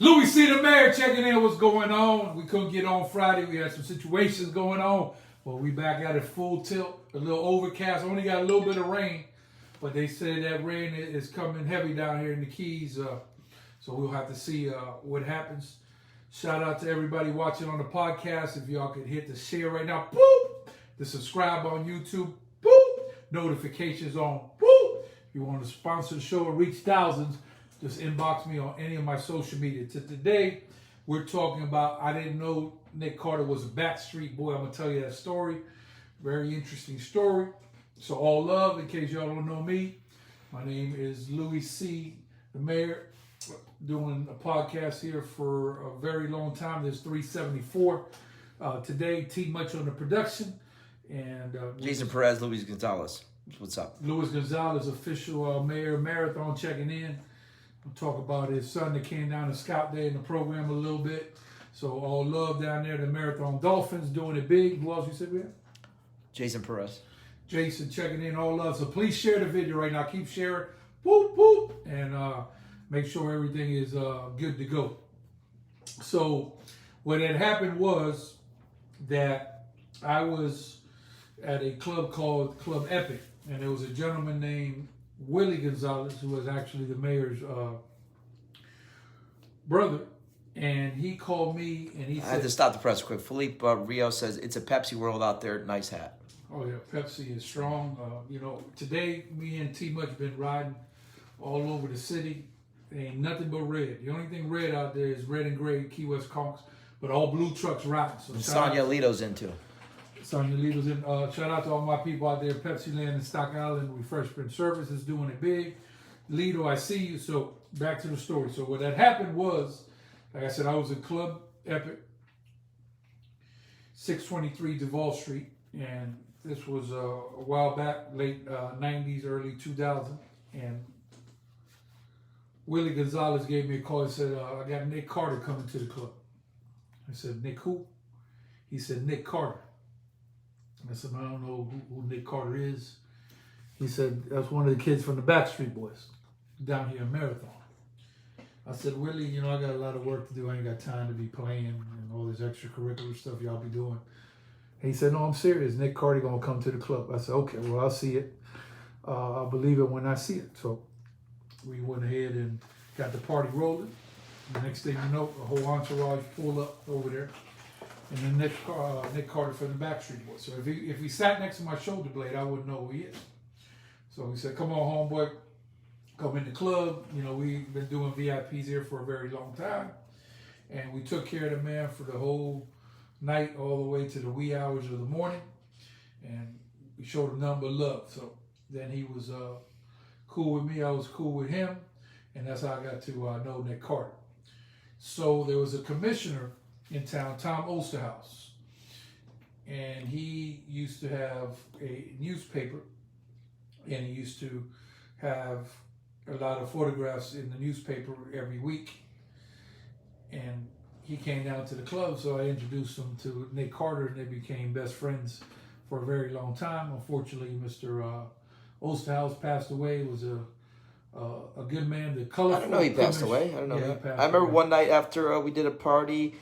Louie C. the Mayor checking in. What's going on? We couldn't get on Friday. We had some situations going on. But we back at it full tilt. A little overcast. Only got a little bit of rain. But they said that rain is coming heavy down here in the Keys. So we'll have to see what happens. Shout out to everybody watching on the podcast. If y'all could hit the share right now. Boop! The subscribe on YouTube. Boop! Notifications on. Boop! If you want to sponsor the show or reach thousands, just inbox me on any of my social media. Today, we're talking about, I didn't know Nick Carter was a Backstreet boy. I'm going to tell you that story. Very interesting story. So all love, in case y'all don't know me. My name is Louie C. the Mayor. Doing a podcast here for a very long time. There's 374. Today, T Much on the production. And Jason Perez, Luis Gonzalez. What's up? Luis Gonzalez, official Mayor Marathon, checking in. We'll talk about his son that came down to Scout Day in the program a little bit. So all love down there. The Marathon Dolphins doing it big. Who else you said we have? Jason Perez. Jason checking in, all love. So please share the video right now. Keep sharing. Whoop, whoop. And make sure everything is good to go. So what had happened was that I was at a club called Club Epic. And there was a gentleman named Willie Gonzalez, who was actually the mayor's brother. And he called me and he said... I had to stop the press quick. Felipe Rio says, it's a Pepsi world out there. Nice hat. Oh, yeah. Pepsi is strong. Today, me and T-Much been riding all over the city. There ain't nothing but red. The only thing red out there is red and gray Key West Conks. But all blue trucks riding. So and Sonia Lito's in too. Sonia Lito's in. Shout out to all my people out there. Pepsi Land and Stock Island Refreshment Service is doing it big. Lito, I see you. So back to the story. So what had happened was, like I said, I was at Club Epic, 623 Duval Street. And this was a while back, late 90s, early 2000. And Willie Gonzalez gave me a call and said, I got Nick Carter coming to the club. I said, Nick who? He said, Nick Carter. I said, I don't know who Nick Carter is. He said, that's one of the kids from the Backstreet Boys down here in Marathon. I said, Willie, I got a lot of work to do. I ain't got time to be playing and all this extracurricular stuff y'all be doing. And he said, no, I'm serious. Nick Carter going to come to the club. I said, okay, well, I'll see it. I'll believe it when I see it. So we went ahead and got the party rolling. The next thing you know, a whole entourage pulled up over there. And then Nick Carter from the Backstreet Boys. So if he sat next to my shoulder blade, I wouldn't know who he is. So he said, come on, homeboy, come in the club. We've been doing VIPs here for a very long time. And we took care of the man for the whole night, all the way to the wee hours of the morning. And we showed him nothing but love. So then he was cool with me. I was cool with him. And that's how I got to know Nick Carter. So there was a commissioner in town, Tom Osterhaus, and he used to have a newspaper, and he used to have a lot of photographs in the newspaper every week. And he came down to the club, so I introduced him to Nick Carter, and they became best friends for a very long time. Unfortunately, Mr. Osterhaus passed away. He was a good man. The colorful. I didn't know he passed away. I don't know that. I remember one night after we did a party,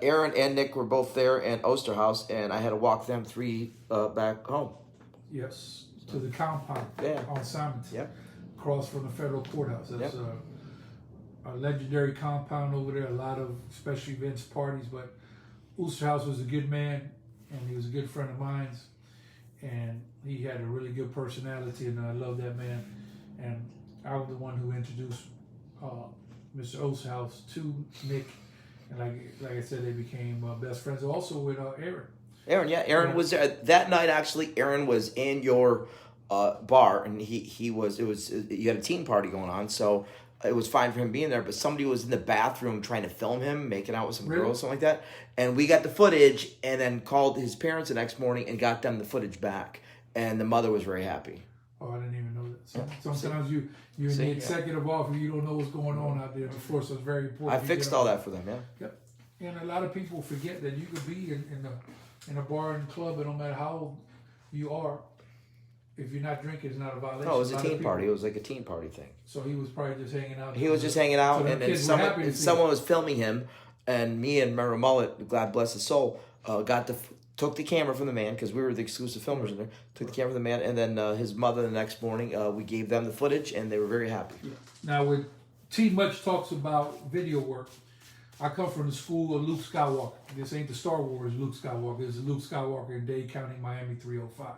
Aaron and Nick were both there and Osterhaus, and I had to walk them three back home. Yes, to the compound on Simonton. Yep. Across from the federal courthouse. That's a legendary compound over there. A lot of special events, parties. But Osterhaus was a good man, and he was a good friend of mine. And he had a really good personality, and I love that man. And I was the one who introduced Mr. Osterhaus to Nick. And like I said, they became best friends. Also with Aaron. Aaron was there that night. Actually, Aaron was in your bar, and you had a teen party going on, so it was fine for him being there. But somebody was in the bathroom trying to film him making out with some girls, something like that. And we got the footage, and then called his parents the next morning and got them the footage back. And the mother was very happy. Oh, I didn't even know that. Sometimes you're in the executive office, you don't know what's going on out there before, so it's very important. I fixed all that for them, Yep. And a lot of people forget that you could be in a bar and club, and no matter how old you are, if you're not drinking, it's not a violation. No, it was a a lot of teen people- party. It was like a teen party thing. So he was probably just hanging out. He was just hanging out, So the and then kids were happy to see someone him. was filming him, and me and Mara Mullet, God bless his soul, took the camera from the man because we were the exclusive filmers in there. Took the camera from the man, and then his mother the next morning. We gave them the footage, and they were very happy. Now, when T Much talks about video work, I come from the school of Luke Skywalker. This ain't the Star Wars Luke Skywalker. This is Luke Skywalker in Dade County, Miami 305.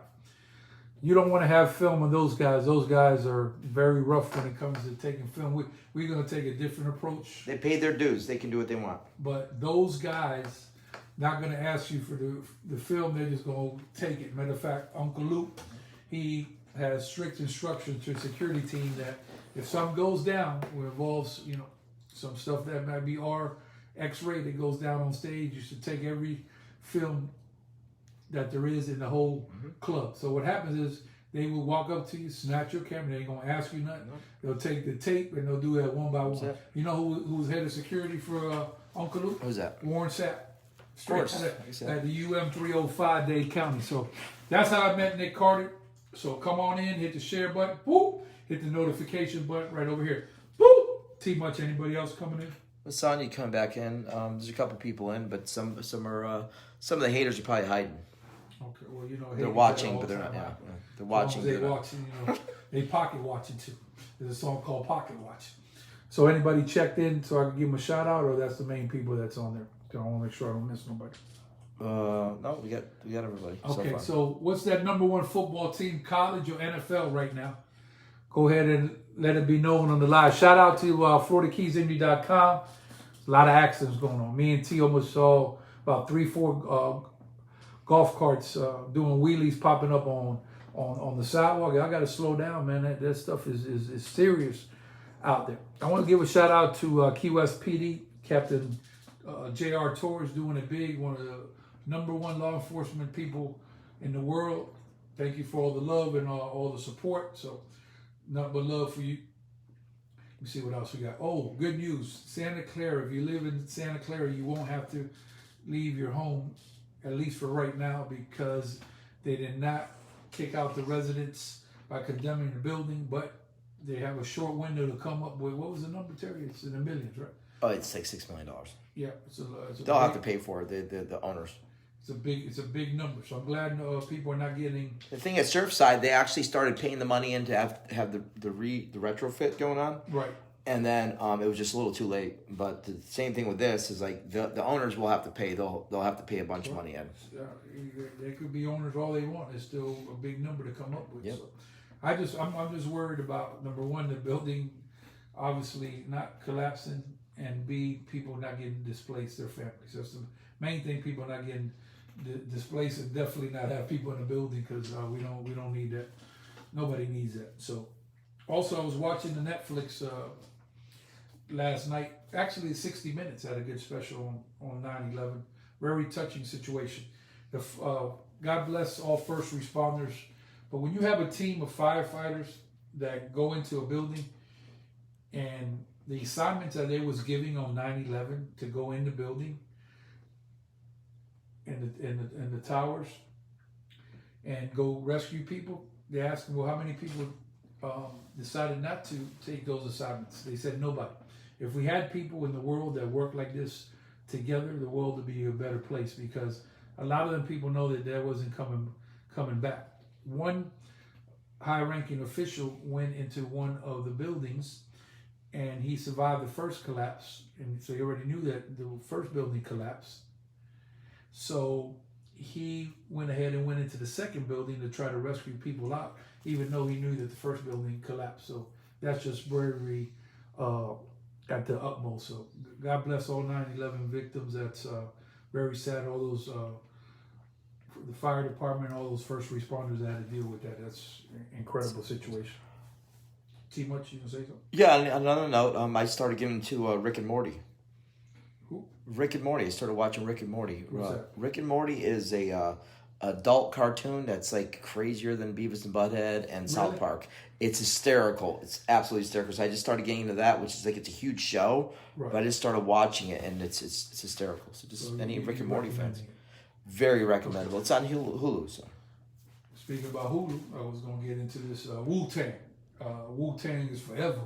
You don't want to have film of those guys. Those guys are very rough when it comes to taking film. We're going to take a different approach. They paid their dues. They can do what they want. But those guys not going to ask you for the film. They're just going to take it. Matter of fact, Uncle Luke, he has strict instructions to the security team that if something goes down, or involves, some stuff that might be X-rated goes down on stage, you should take every film that there is in the whole club. So what happens is they will walk up to you, snatch your camera. They ain't gonna ask you nothing. They'll take the tape and they'll do that one by one. You know who's head of security for Uncle Luke? Who's that? Warren Sapp. Of course. At the UM 305 Dade County. So that's how I met Nick Carter. So come on in, hit the share button, boop, hit the notification button right over here. Boop. T Much, anybody else coming in? Sonya coming back in. There's a couple people in, but some of the haters are probably hiding. Okay, well, They're watching, but they're not. Yeah, they're watching. They watching, they pocket watching too. There's a song called Pocket Watch. So anybody checked in, so I can give them a shout out, or that's the main people that's on there. So I want to make sure I don't miss nobody. No, we got everybody. Okay, so what's that number one football team, college or NFL right now? Go ahead and let it be known on the live. Shout out to FloridaKeysIndy.com. A lot of accidents going on. Me and T almost saw about 3-4 golf carts doing wheelies popping up on the sidewalk. I got to slow down, man. That stuff is serious out there. I want to give a shout out to Key West PD, Captain J.R. Torres, doing it big. One of the number one law enforcement people in the world. Thank you for all the love and all the support. So nothing but love for you. Let me see what else we got. Oh, good news. Santa Clara. If you live in Santa Clara, you won't have to leave your home, at least for right now, because they did not kick out the residents by condemning the building, but they have a short window to come up with. What was the number, Terry? It's in the millions, right? Oh, it's like $6 million. Yeah, they'll have to pay for it. The owners. It's a big number. So I'm glad people are not getting. The thing at Surfside, they actually started paying the money in to have the retrofit going on. Right. And then it was just a little too late. But the same thing with this is like the owners will have to pay. They'll have to pay a bunch of money in. They could be owners all they want. It's still a big number to come up with. Yep. So I'm just worried about, number one, the building obviously not collapsing, and B, people not getting displaced, their families. That's the main thing. People not getting displaced, and definitely not have people in the building, because we don't need that. Nobody needs that. So also I was watching the Netflix last night. Actually, 60 Minutes had a good special on 9/11. Very touching situation. God bless all first responders. But when you have a team of firefighters that go into a building, and the assignments that they was giving on 9/11 to go in the building, in the towers, and go rescue people, they asked them, well, how many people decided not to take those assignments? They said nobody. If we had people in the world that work like this together, the world would be a better place, because a lot of them people know that wasn't coming back. One high-ranking official went into one of the buildings, and he survived the first collapse, and so he already knew that the first building collapsed. So he went ahead and went into the second building to try to rescue people out, even though he knew that the first building collapsed. So that's just bravery at the utmost. So God bless all 9/11 victims. That's very sad. All those, the fire department, all those first responders that had to deal with that. That's an incredible situation. Too much, you gonna say something? Yeah, on another note, I started getting to Rick and Morty. Who? Rick and Morty. I started watching Rick and Morty. What's that? Rick and Morty is a adult cartoon that's like crazier than Beavis and Butthead and South Really? Park. It's hysterical. It's absolutely hysterical. So I just started getting into that, which is like it's a huge show. Right. But I just started watching it, and it's hysterical. So just So any you Rick and Morty recommend fans, it. very recommendable. It's on Hulu. So speaking about Hulu, I was gonna get into this Wu-Tang. Wu-Tang is forever.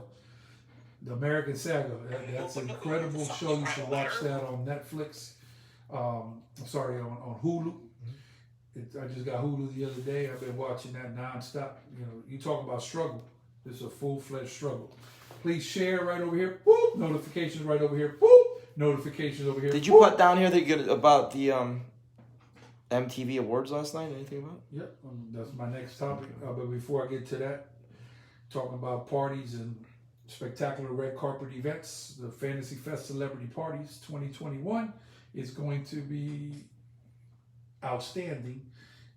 The American Saga. That's an incredible show. You should watch that on Netflix. On Hulu. I just got Hulu the other day. I've been watching that nonstop. You know, you talk about struggle. This is a full-fledged struggle. Please share right over here. Whoop! Notifications right over here. Whoop! Notifications over here. Did you put down here about the MTV Awards last night? Anything about it? Yep. That's my next topic. But before I get to that, talking about parties and spectacular red carpet events, the Fantasy Fest Celebrity Parties 2021 is going to be outstanding.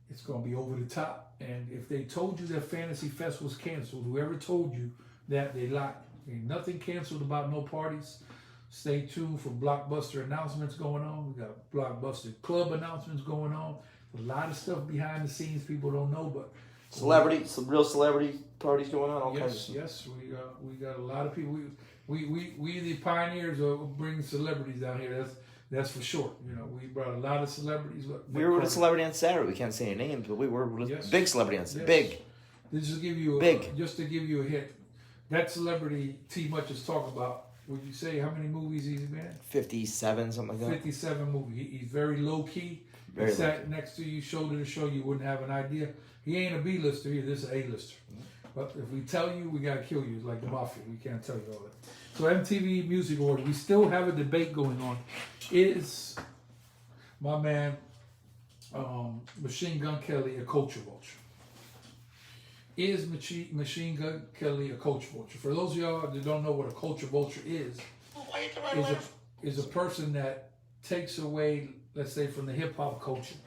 It's going to be over the top. And if they told you that Fantasy Fest was canceled, whoever told you that, they lied. Ain't nothing canceled about no parties. Stay tuned for blockbuster announcements going on. We got blockbuster club announcements going on. A lot of stuff behind the scenes people don't know, but some real celebrity parties going on. All kinds of stuff. Yes, we got a lot of people. We the pioneers of bringing celebrities down here. That's for sure. You know, we brought a lot of celebrities. We were with a celebrity on Saturday. We can't say any names, but we were with a big celebrity on Saturday. Yes. Big. Just to give you a hint. That celebrity T Much is talking about. Would you say how many movies he's been in? 57, something like that. 57 movies. He's very low key. He sat next to you, shoulder to shoulder. You wouldn't have an idea. He ain't a B-lister either. This is an A-lister. But if we tell you, we gotta kill you. It's like the mafia. We can't tell you all that. So MTV Music Awards. We still have a debate going on. Is my man Machine Gun Kelly a culture vulture? Is Machine Gun Kelly a culture vulture? For those of y'all that don't know what a culture vulture is a person that takes away, let's say, from the hip hop culture,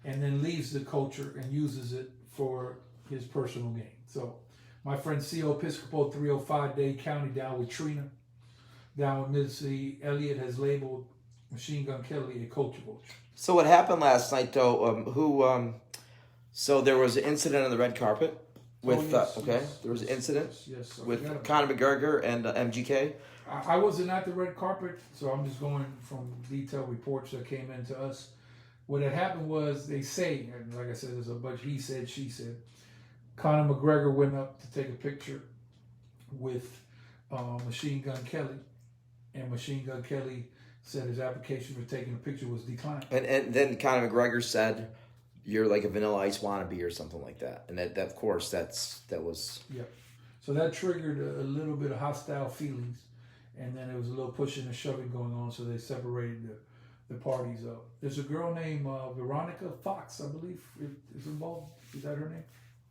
and then leaves the culture and uses it for his personal gain. So, my friend C.O. Episcopo 305 Dade County down with Trina, down with Missy Elliott has labeled Machine Gun Kelly a culture vulture. So what happened last night, though? So there was an incident on the red carpet. With there was an incident with Conor McGregor and MGK. I wasn't at the red carpet, so I'm just going from detailed reports that came in to us. What had happened was they say, and like I said, there's a bunch he said, she said. Conor McGregor went up to take a picture with Machine Gun Kelly, and Machine Gun Kelly said his application for taking a picture was declined. And then Conor McGregor said, "You're like a Vanilla Ice wannabe," or something like that. And that of course, that was... Yeah. So that triggered a little bit of hostile feelings. And then there was a little pushing and shoving going on, so they separated the parties up. There's a girl named Veronica Fox, I believe, is involved. Is that her name?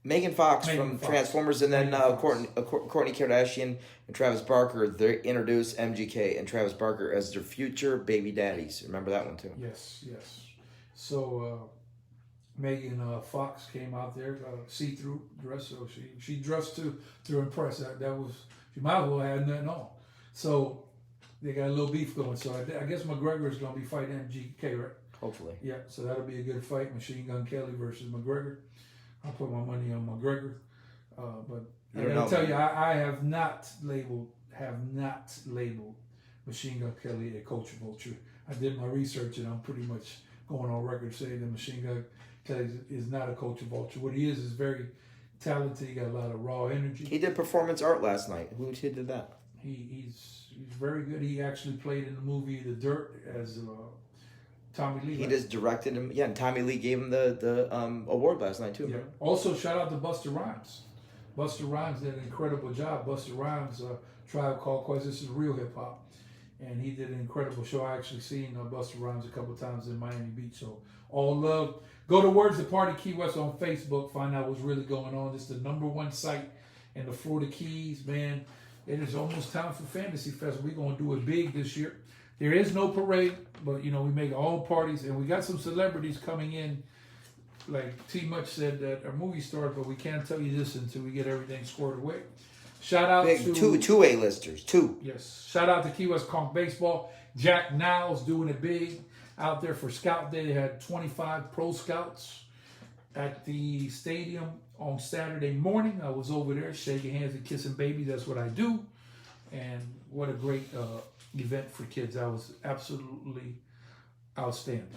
Megan Fox from Transformers, and then Kourtney Kardashian and Travis Barker. They introduced MGK and Travis Barker as their future baby daddies. Remember that one too? Yes. So Megan Fox came out there, see-through dress. So she dressed to impress. That was, she might as well have nothing on. So they got a little beef going. So I guess McGregor is going to be fighting MGK, right? Hopefully. Yeah. So that'll be a good fight. Machine Gun Kelly versus McGregor. I'll put my money on McGregor, but I gotta tell you, I have not labeled Machine Gun Kelly a culture vulture. I did my research, and I'm pretty much going on record saying that Machine Gun Kelly is not a culture vulture. What he is very talented. He got a lot of raw energy. He did performance art last night. Who did that? He's very good. He actually played in the movie The Dirt as Tommy Lee. He just directed him. Yeah, and Tommy Lee gave him the award last night too. Yeah. Also, shout out to Busta Rhymes. Busta Rhymes did an incredible job. Busta Rhymes, Tribe Called Quest. This is real hip hop, and he did an incredible show. I actually seen Busta Rhymes a couple times in Miami Beach. So all love. Go to Words of Party Key West on Facebook. Find out what's really going on. It's the #1 site in the Florida Keys, man. It is almost time for Fantasy Fest. We're gonna do it big this year. There is no parade, but we make all parties, and we got some celebrities coming in. Like T Much said that our movie stars, but we can't tell you this until we get everything squared away. Shout out to two A-listers, two. Yes. Shout out to Key West Conch Baseball. Jack Niles doing it big out there for Scout Day. They had 25 pro scouts at the stadium on Saturday morning. I was over there shaking hands and kissing babies. That's what I do. And what a great event for kids. That was absolutely outstanding.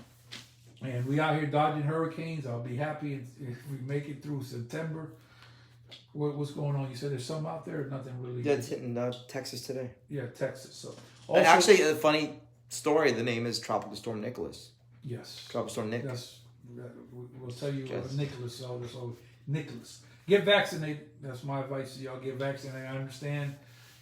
And we out here dodging hurricanes. I'll be happy if we make it through September. What's going on? You said there's some out there or nothing really? Yeah, it's hitting Texas today. Yeah, Texas. So and actually, a funny story, the name is Tropical Storm Nicholas. Yes. Tropical Storm Nick. We'll tell you Nicholas. So Nicholas. Get vaccinated. That's my advice to y'all. Get vaccinated. I understand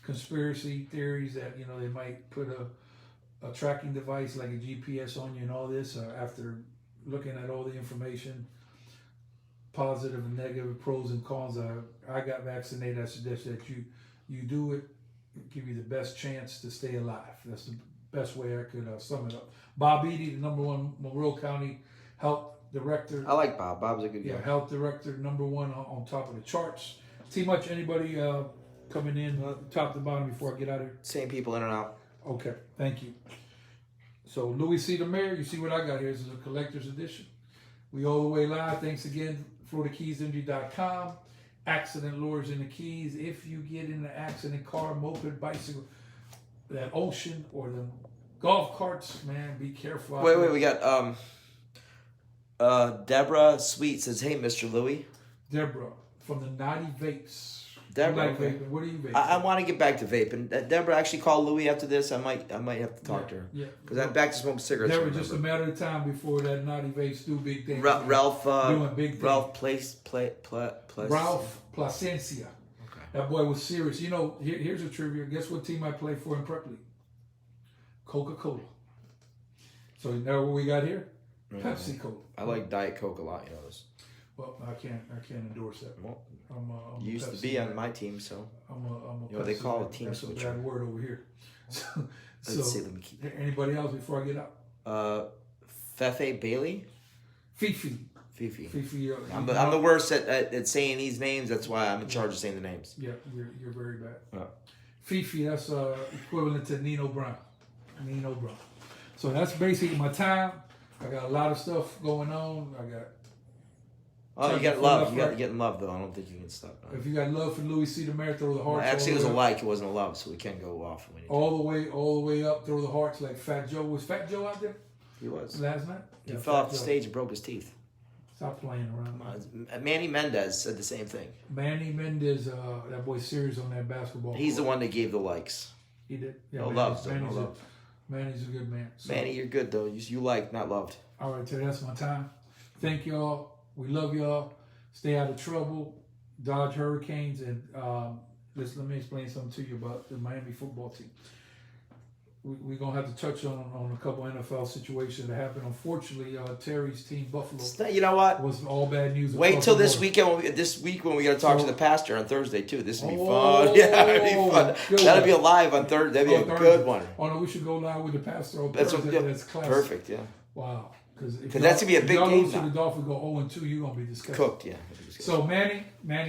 conspiracy theories that, they might put a tracking device like a GPS on you and all this. After looking at all the information, positive and negative, pros and cons, I got vaccinated. I suggest that you do it. Give you the best chance to stay alive. That's the best way I could sum it up. Bob Eady, the #1 Monroe County Health Director. I like Bob. Bob's a good guy. Yeah, Health Director, #1 on top of the charts. Too much anybody coming in top to bottom before I get out of here? Same people in and out. Okay, thank you. So Louie C. the Mayor, you see what I got here. This is a collector's edition. We all the way live. Thanks again, FloridaKeysNG.com. Accident Lures in the Keys. If you get in an accident, car, moped, bicycle, that ocean or the golf carts, man, be careful. Wait, we got Deborah Sweet says, "Hey, Mr. Louie." Deborah from the Naughty Vapes. Deborah, you like vaping? What do you vape? I want to get back to vaping. Deborah actually called Louie after this. I might have to talk to her. Yeah. Because I'm back to smoking cigarettes. Deborah, just a matter of time before that Naughty Vapes do big things. Ralph, doing big things. Ralph Placencia. Okay. That boy was serious. Here's a trivia. Guess what team I play for in prep league? Coca-Cola. So you know what we got here? Pepsi Cola. I like Diet Coke a lot. You know this. Well, I can't endorse that. Well, I'm you used to be on my team, so I'm a what they call a team that's switcher. a bad word over here. Let's see. Let me keep. Anybody else before I get out? Fefe Bailey. Fifi. I'm the worst at saying these names. That's why I'm in charge of saying the names. Yeah, you're very bad. Yeah. Fifi, that's equivalent to Nino Brown. So that's basically my time. I got a lot of stuff going on. I got. Oh, you got love. You got to get in love, though. I don't think you can stop. If you got love for Louie C. the Mayor, throw the hearts. Well, actually, it was a like. It wasn't a love, so we can go off. All the way up. Throw the hearts like Fat Joe. Was Fat Joe out there? He was. Last night? He fell off the stage and broke his teeth. Stop playing around. Manny Mendez said the same thing. Manny Mendez, that boy's serious on that basketball. He's the one that gave the likes. He did. Yeah, no love. No love. Manny's a good man. So, Manny, you're good, though. You like, not loved. All right, Terry, that's my time. Thank y'all. We love y'all. Stay out of trouble. Dodge hurricanes. And let me explain something to you about the Miami football team. We're going to have to touch on a couple NFL situations that happened. Unfortunately, Terry's team, Buffalo, you know what? was all bad news. Wait till this weekend. This week when we got to talk to the pastor on Thursday, too. This will be fun. Yeah, it'll be fun. That'll be a live on Thursday. That'll be a good one. Oh, no, we should go live with the pastor on Thursday. That's classic. Perfect, yeah. Wow. Because that's going to be a big game if y'all lose to the Dolphins, go 0-2, you're going to be disgusted. Cooked, yeah. So, Manny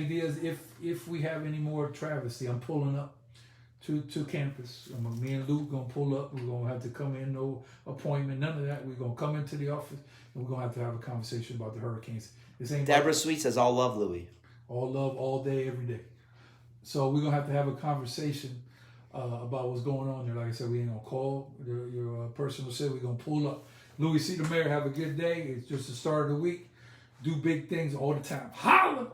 Diaz, if we have any more travesty, I'm pulling up to campus. Me and Luke going to pull up. We're going to have to come in, no appointment, none of that. We're going to come into the office, and we're going to have a conversation about the Hurricanes. Deborah Sweet says, all love, Louie. All love, all day, every day. So we're going to have a conversation about what's going on there. Like I said, we ain't going to call your personal set. We're going to pull up. Louie C. the Mayor, have a good day. It's just the start of the week. Do big things all the time. Holla!